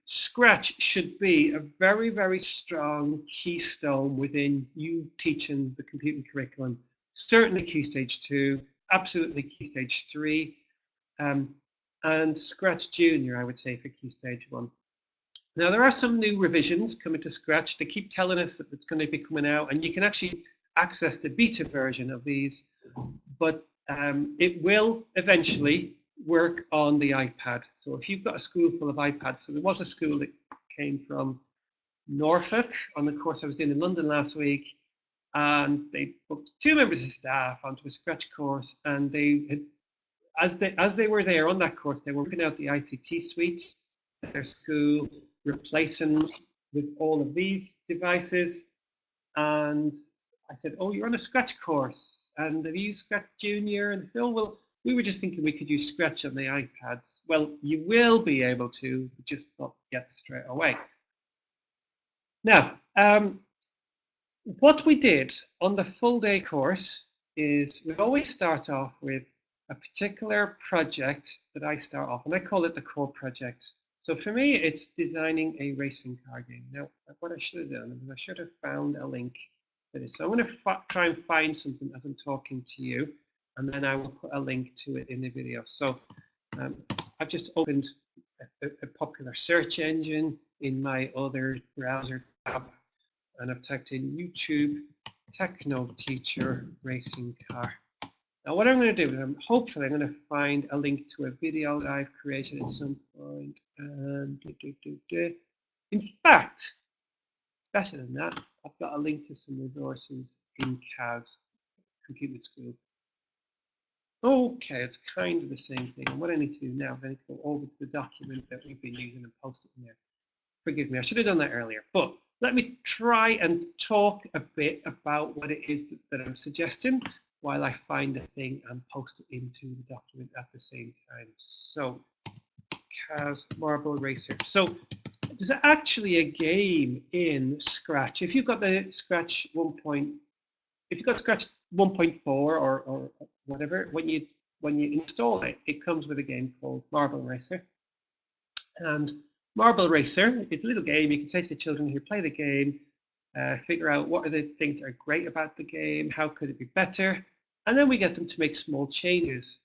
Scratch should be a very, very strong keystone within you teaching the computing curriculum. Certainly Key Stage 2, absolutely Key Stage 3, um, and Scratch Junior, I would say, for Key Stage 1. Now, there are some new revisions coming to Scratch. They keep telling us that it's going to be coming out, and you can actually access the beta version of these, but it will eventually work on the iPad. So if you've got a school full of iPads, so there was a school that came from Norfolk on the course I was doing in London last week, and they booked 2 members of staff onto a Scratch course, and they had, as they were there on that course, they were working out the ICT suite at their school, replacing with all of these devices. And I said, "Oh, you're on a Scratch course, and have you used Scratch Junior?" And they said, "Oh, well, we were just thinking we could use Scratch on the iPads." Well, you will be able to, just not yet straight away. Now, what we did on the full day course is we always start off with a particular project that I start off, and I call it the core project. So for me, it's designing a racing car game. Now, what I should have done is I should have found a link for this. So I'm going to try and find something as I'm talking to you, and then I will put a link to it in the video. So um, I've just opened a popular search engine in my other browser tab, and I've typed in YouTube Techno Teacher Racing Car. Now what I'm going to do is hopefully I'm going to find a link to a video that I've created at some point. And in fact, better than that, I've got a link to some resources in CAS, Computing School. Okay, it's kind of the same thing. And what I need to do now is I need to go over to the document that we've been using and post it in there. Forgive me, I should have done that earlier, but let me try and talk a bit about what it is that I'm suggesting while I find the thing and post it into the document at the same time. So, CAS Marble Racer. So, there's actually a game in Scratch. If you've got the Scratch 1. If you've got Scratch 1.4 or whatever, when you install it, it comes with a game called Marble Racer. And Marble Racer, it's a little game. You can say to the children here, play the game, figure out what are the things that are great about the game, how could it be better, and then we get them to make small changes,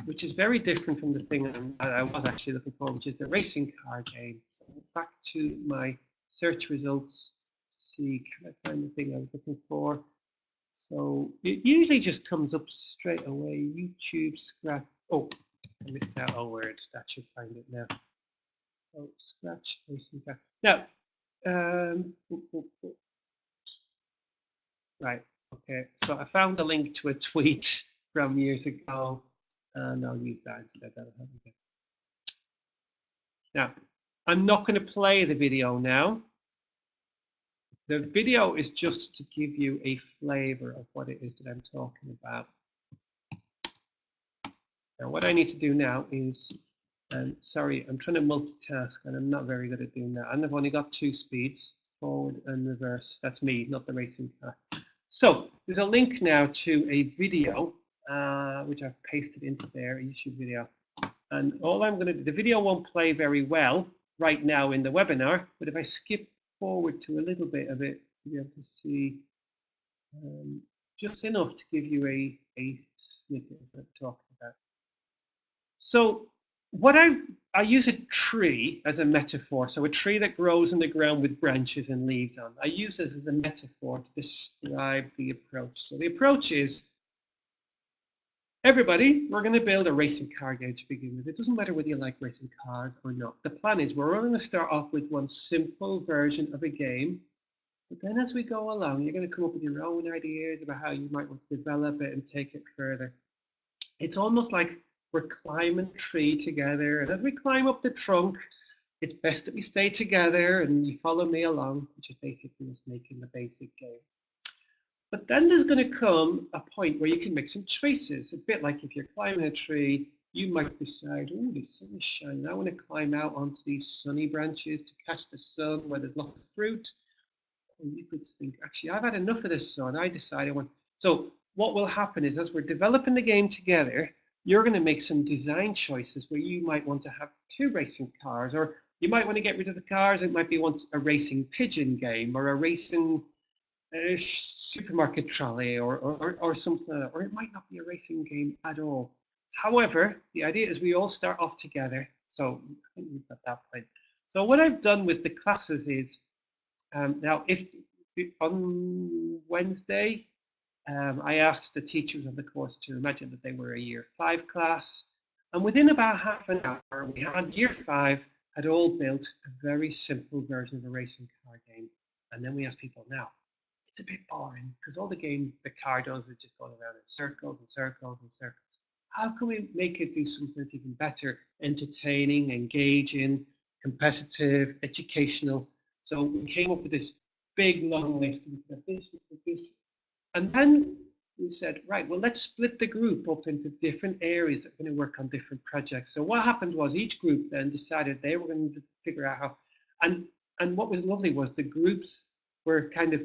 which is very different from the thing I was actually looking for, which is the racing car game. So back to my search results. See, can I find the thing I was looking for? So it usually just comes up straight away. YouTube Scratch. Oh, I missed out a word. That should find it now. Oh, Scratch racing car. Now, right. Okay. So I found a link to a tweet from years ago, and I'll use that instead. Now, I'm not going to play the video now. The video is just to give you a flavor of what it is that I'm talking about. Now, what I need to do now is, sorry, I'm trying to multitask and I'm not very good at doing that. And I've only got 2 speeds, forward and reverse. That's me, not the racing car. So there's a link now to a video, which I've pasted into there, a YouTube video. And all I'm going to do, the video won't play very well right now in the webinar, but if I skip forward to a little bit of it, you'll be able to see just enough to give you a snippet of what I'm talking about. So what I use a tree as a metaphor. So a tree that grows in the ground with branches and leaves on. I use this as a metaphor to describe the approach. So the approach is everybody, we're going to build a racing car game to begin with. It doesn't matter whether you like racing cars or not. The plan is we're going to start off with one simple version of a game. But then as we go along, you're going to come up with your own ideas about how you might want to develop it and take it further. It's almost like we're climbing a tree together. And as we climb up the trunk, it's best that we stay together and you follow me along, which is basically just making the basic game. But then there's going to come a point where you can make some choices. A bit like if you're climbing a tree, you might decide, oh, the sun is shining. I want to climb out onto these sunny branches to catch the sun where there's lots of fruit. And you could think, actually, I've had enough of the sun. I decide I want. So what will happen is as we're developing the game together, you're going to make some design choices where you might want to have two racing cars, or you might want to get rid of the cars. It might be a racing pigeon game or a racing supermarket trolley or something like that, or it might not be a racing game at all. However, the idea is we all start off together. So I think we've got that point. So what I've done with the classes is now if on Wednesday I asked the teachers of the course to imagine that they were a year 5 class, and within about half an hour we had year 5 had all built a very simple version of a racing car game, and then we asked people now it's a bit boring because all the car does is just going around in circles and circles and circles. How can we make it do something that's even better, entertaining, engaging, competitive, educational? So we came up with this big long list. We this. And then we said, right, well, let's split the group up into different areas that are going to work on different projects. So what happened was each group then decided they were going to figure out how, and what was lovely was the groups were kind of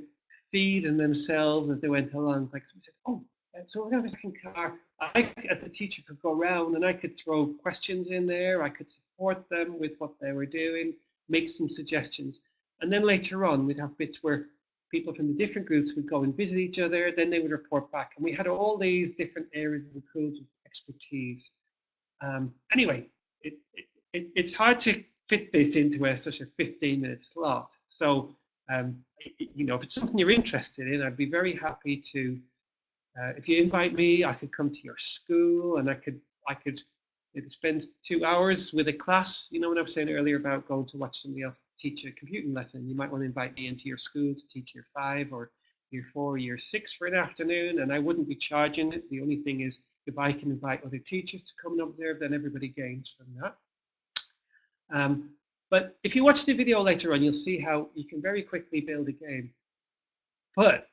feeding themselves as they went along. Like so we said, oh, so we're going to have a second car. I, as the teacher, could go around and I could throw questions in there. I could support them with what they were doing, make some suggestions. And then later on, we'd have bits where people from the different groups would go and visit each other. Then they would report back. And we had all these different areas of pools of expertise. Anyway, it's hard to fit this into such a 15-minute slot. So, if it's something you're interested in, I'd be very happy to. If you invite me, I could come to your school and I could maybe spend 2 hours with a class. You know what I was saying earlier about going to watch somebody else teach a computing lesson. You might want to invite me into your school to teach year 5 or year 4 or year 6 for an afternoon, and I wouldn't be charging it. The only thing is if I can invite other teachers to come and observe, then everybody gains from that. But if you watch the video later on, you'll see how you can very quickly build a game. But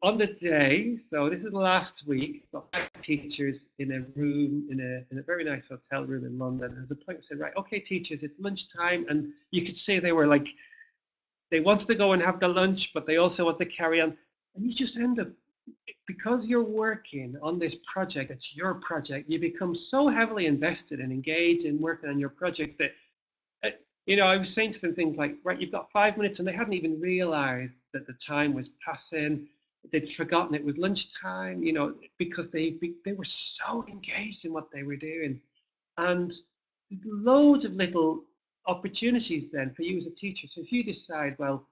on the day, so this is last week, got 5 teachers in a room, in a very nice hotel room in London. There's a point we said, right, okay, teachers, it's lunchtime. And you could say they were like, they wanted to go and have the lunch, but they also want to carry on. And you just end up, because you're working on this project, it's your project, you become so heavily invested and engaged in working on your project that I was saying to them things like, right, you've got 5 minutes, and they hadn't even realized that the time was passing. They'd forgotten it was lunchtime, because they were so engaged in what they were doing. And loads of little opportunities then for you as a teacher. So if you decide, well,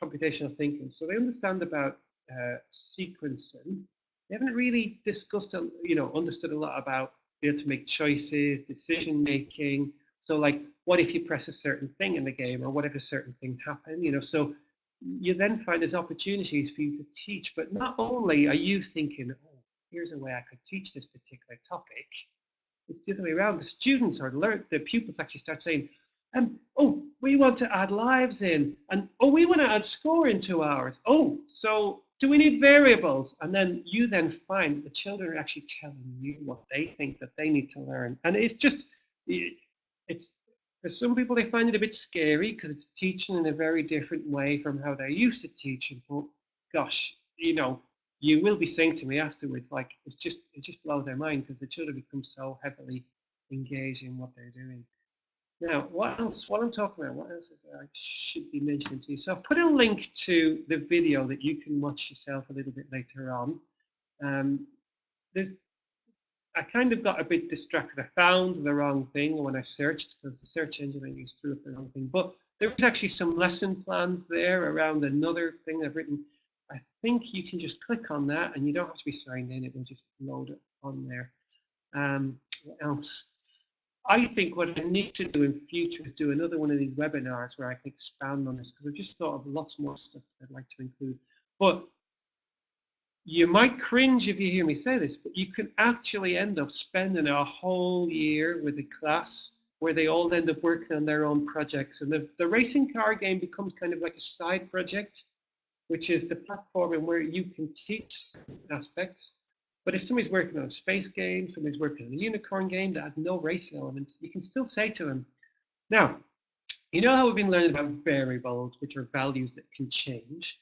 computational thinking, so they understand about sequencing, they haven't really understood a lot about being able to make choices, decision making. So like, what if you press a certain thing in the game, or what if a certain thing happens? So you then find there's opportunities for you to teach. But not only are you thinking, oh, here's a way I could teach this particular topic, it's the other way around. The students the pupils actually start saying, oh, we want to add lives in, and oh, we want to add score in 2 hours. Oh, so do we need variables? And then you then find the children are actually telling you what they think that they need to learn. And it's just, it's for some people, they find it a bit scary because it's teaching in a very different way from how they're used to teaching. But gosh, you will be saying to me afterwards, like, it just blows their mind because the children become so heavily engaged in what they're doing. Now, what else? What I'm talking about, what else is I should be mentioning to you? So I've put a link to the video that you can watch yourself a little bit later on. I kind of got a bit distracted. I found the wrong thing when I searched because the search engine I used threw up the wrong thing. But there was actually some lesson plans there around another thing I've written. I think you can just click on that and you don't have to be signed in. It will just load it on there. What else? I think what I need to do in future is do another one of these webinars where I can expand on this because I've just thought of lots more stuff I'd like to include. But you might cringe if you hear me say this, but you can actually end up spending a whole year with a class where they all end up working on their own projects. And the racing car game becomes kind of like a side project, which is the platform where you can teach aspects. But if somebody's working on a space game, somebody's working on a unicorn game that has no racing elements, you can still say to them, now, you know how we've been learning about variables, which are values that can change?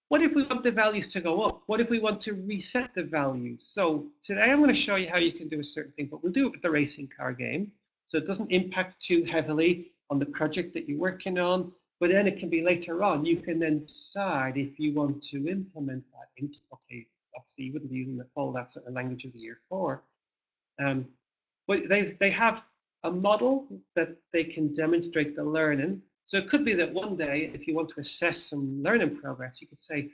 What if we want the values to go up? What if we want to reset the values? So today I'm going to show you how you can do a certain thing, but we'll do it with the racing car game. So it doesn't impact too heavily on the project that you're working on, but then it can be later on. You can then decide if you want to implement that into, okay, obviously you wouldn't be using all that sort of language of the year 4. But they have a model that they can demonstrate the learning. So it could be that one day, if you want to assess some learning progress, you could say,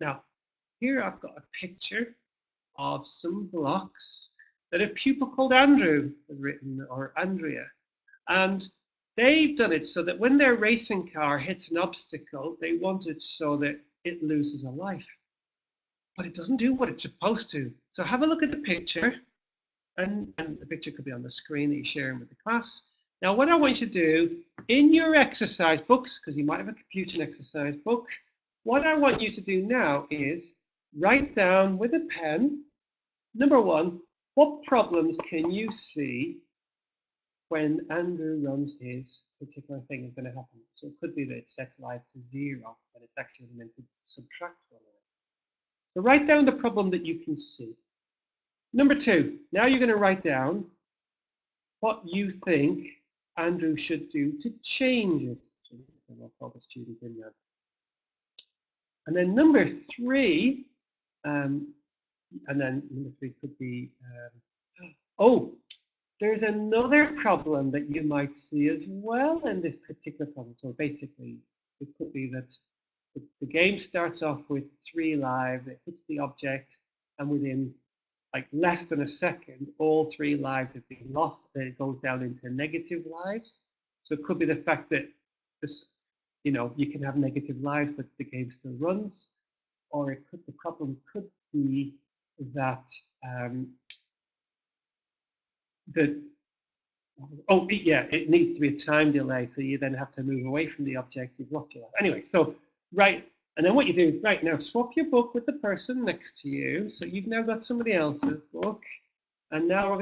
now, here I've got a picture of some blocks that a pupil called Andrew has written, or Andrea. And they've done it so that when their racing car hits an obstacle, they want it so that it loses a life. But it doesn't do what it's supposed to. So have a look at the picture. And the picture could be on the screen that you're sharing with the class. Now, what I want you to do in your exercise books, because you might have a computer exercise book, what I want you to do now is write down with a pen, number 1, what problems can you see when Andrew runs his particular thing is going to happen? So it could be that it sets life to 0, but it's actually meant to subtract 1. So write down the problem that you can see. Number 2, now you're going to write down what you think Andrew should do to change it. I'll call the student in there. And then number 3, and then number 3 could be, there's another problem that you might see as well in this particular problem. So basically, it could be that the game starts off with 3 lives, it hits the object, and within like less than a second, all 3 lives have been lost, and it goes down into negative lives. So it could be the fact that this, you can have negative lives, but the game still runs. Or the problem could be that it needs to be a time delay, so you then have to move away from the object. You've lost your life. Anyway, so right. And then what you do, right now, swap your book with the person next to you. So you've now got somebody else's book. And now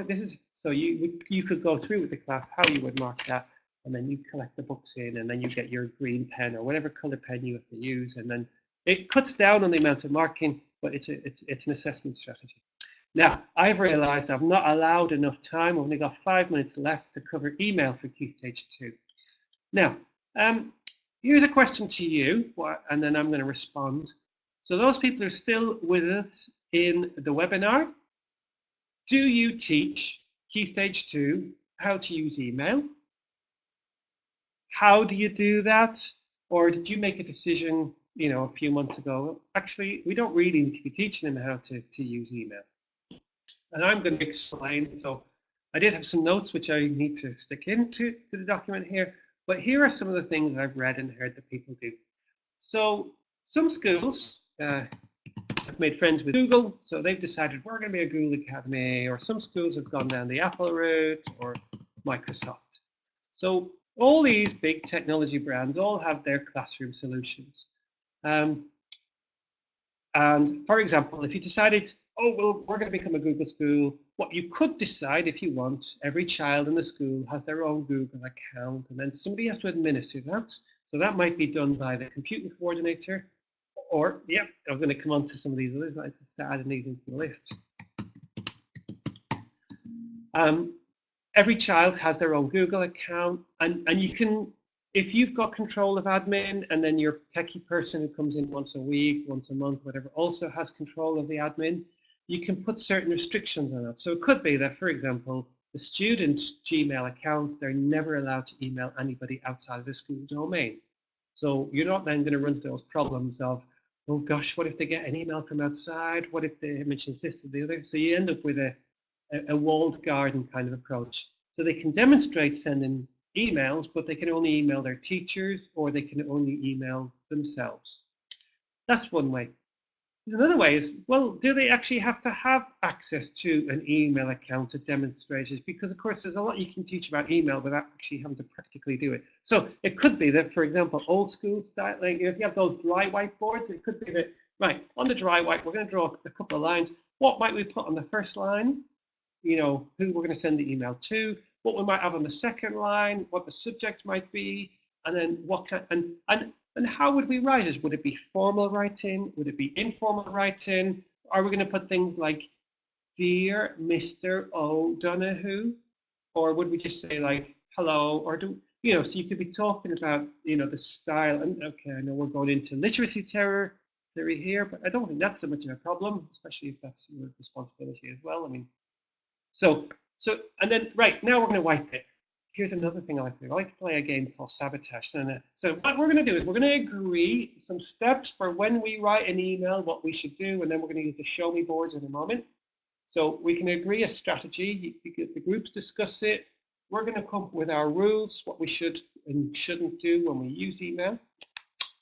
so you could go through with the class how you would mark that. And then you collect the books in, and then you get your green pen or whatever color pen you have to use. And then it cuts down on the amount of marking, but it's an assessment strategy. Now, I've realized I've not allowed enough time. I've only got 5 minutes left to cover email for Key Stage 2. Now, here's a question to you, and then I'm going to respond. So those people who are still with us in the webinar, do you teach Key Stage 2 how to use email? How do you do that? Or did you make a decision, a few months ago? Actually, we don't really need to be teaching them how to use email. And I'm going to explain. So I did have some notes which I need to stick into the document here. But here are some of the things I've read and heard that people do. So some schools have made friends with Google, so they've decided we're going to be a Google Academy, or some schools have gone down the Apple route or Microsoft. So all these big technology brands all have their classroom solutions. And for example, if you decided, we're going to become a Google school, what you could decide if you want, every child in the school has their own Google account, and then somebody has to administer that. So that might be done by the computing coordinator, or, I'm going to come on to some of these others. I just start adding these into the list. Every child has their own Google account, and you can, if you've got control of admin, and then your techie person who comes in once a week, once a month, whatever, also has control of the admin, you can put certain restrictions on it. So it could be that, for example, the student Gmail accounts, they're never allowed to email anybody outside of the school domain. So you're not then going to run into those problems of, oh gosh, what if they get an email from outside? What if they mentions this or the other? So you end up with a walled garden kind of approach. So they can demonstrate sending emails, but they can only email their teachers or they can only email themselves. That's one way. There's another way is, well, do they actually have to have access to an email account to demonstrate it? Because, of course, there's a lot you can teach about email without actually having to practically do it. So it could be that, for example, old school style, like if you have those dry whiteboards, it could be that, right, on the dry white, we're going to draw a couple of lines. What might we put on the first line? You know, who we're going to send the email to, what we might have on the second line, what the subject might be, and then what kind, and how would we write it? Would it be formal writing? Would it be informal writing? Are we going to put things like Dear Mr. O'Donoghue? Or would we just say like hello? Or do you know, so you could be talking about, you know, the style. And okay, I know we're going into literacy terror theory here, but I don't think that's so much of a problem, especially if that's your responsibility as well. I mean, and then, right, now we're going to wipe it. Here's another thing I like to do. I like to play a game called Sabotage. So what we're going to do is we're going to agree some steps for when we write an email, what we should do, and then we're going to use the show me boards in a moment. So we can agree a strategy. The groups discuss it. We're going to come up with our rules, what we should and shouldn't do when we use email.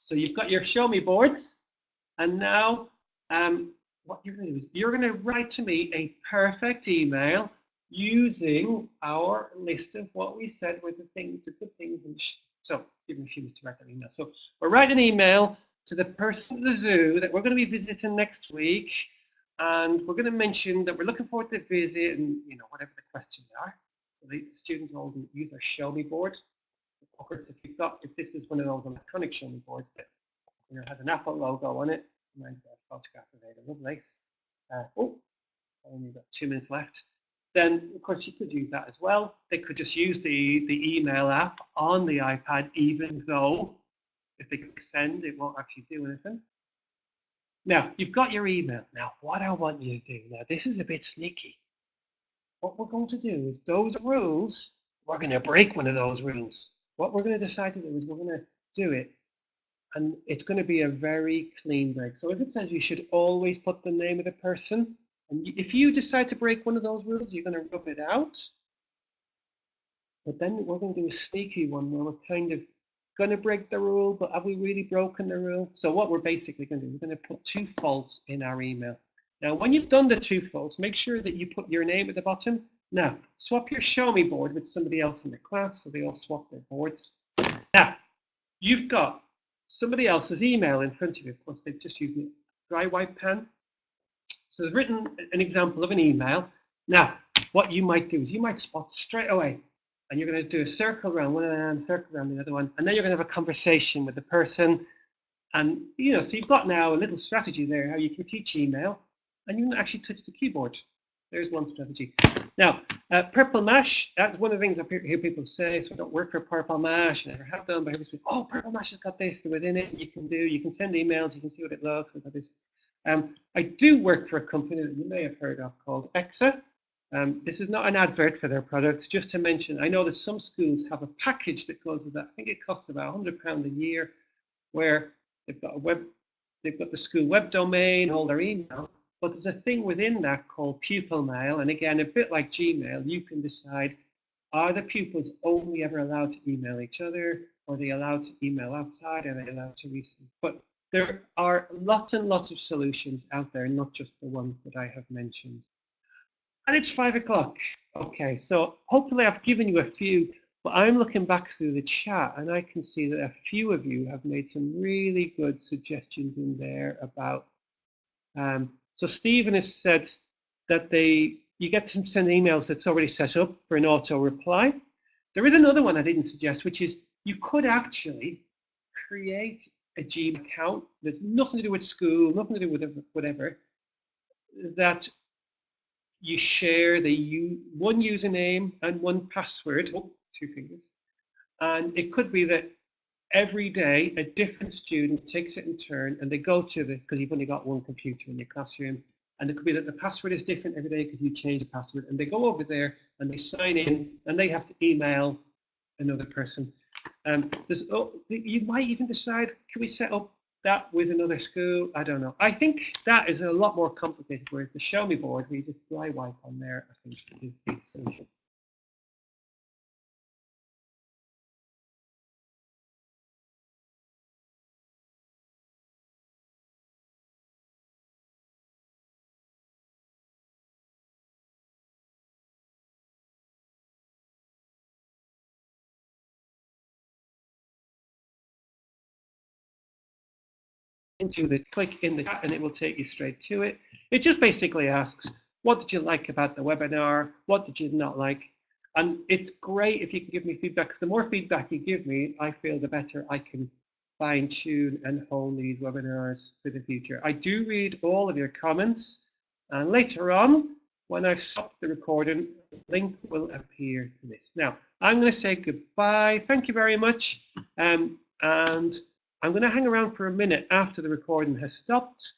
So you've got your show me boards. And now what you're going to do is you're going to write to me a perfect email using our list of what we said were the things, the good things. And so give me a few minutes to write that email. So we're writing an email to the person at the zoo that we're going to be visiting next week. And we're going to mention that we're looking forward to the visit and, you know, whatever the questions are. So the students all use our show me board. Of course, if this is one of those electronic show me boards that, you know, has an Apple logo on it, and photograph of it, Lovelace. Only got 2 minutes left. Then, of course, you could use that as well. They could just use the email app on the iPad, even though if they click send, it won't actually do anything. Now, you've got your email. Now, what I want you to do, now this is a bit sneaky. What we're going to do is those rules, we're going to break one of those rules. What we're going to decide to do is we're going to do it, and it's going to be a very clean break. So if it says you should always put the name of the person, and if you decide to break one of those rules, you're going to rub it out. But then we're going to do a sneaky one where we're kind of going to break the rule, but have we really broken the rule? So what we're basically going to do, we're going to put 2 false in our email. Now, when you've done the 2 false, make sure that you put your name at the bottom. Now, swap your show me board with somebody else in the class, so they all swap their boards. Now, you've got somebody else's email in front of you. Of course, they've just used a dry white pen. So they've written an example of an email. Now, what you might do is you might spot straight away, and you're going to do a circle around one and a circle around the other one, and then you're going to have a conversation with the person. And, you know, so you've got now a little strategy there how you can teach email, and you can actually touch the keyboard. There's one strategy. Now, Purple Mash, that's one of the things I hear people say, so I don't work for Purple Mash, I never have done, but everybody's oh, Purple Mash has got this within it, you can send emails, you can see what it looks like. I do work for a company that you may have heard of called EXA. This is not an advert for their products, just to mention, I know that some schools have a package that goes with that. I think it costs about £100 a year, where they've got the school web domain, all their email, but there's a thing within that called pupil mail. And again, a bit like Gmail, you can decide, are the pupils only ever allowed to email each other? Are they allowed to email outside? Are they allowed to receive? But there are lots and lots of solutions out there, not just the ones that I have mentioned. And it's 5 o'clock. Okay, so hopefully I've given you a few, but I'm looking back through the chat and I can see that a few of you have made some really good suggestions in there about, so Stephen has said that you get to send emails that's already set up for an auto reply. There is another one I didn't suggest, which is you could actually create a Gmail account that's nothing to do with school, nothing to do with whatever, that you share one username and one password, 2 fingers, and it could be that every day a different student takes it in turn and they go to because you've only got one computer in your classroom, and it could be that the password is different every day because you change the password, and they go over there and they sign in and they have to email another person. You might even decide, can we set up that with another school, I don't know. I think that is a lot more complicated, whereas the Show Me board, where you just dry wipe on there, I think is the solution. Into the click in the chat and it will take you straight to it. It just basically asks, what did you like about the webinar? What did you not like? And it's great if you can give me feedback, because the more feedback you give me, I feel the better I can fine tune and hone these webinars for the future. I do read all of your comments, and later on, when I've stopped the recording, a link will appear to this. Now, I'm going to say goodbye. Thank you very much. And I'm going to hang around for a minute after the recording has stopped,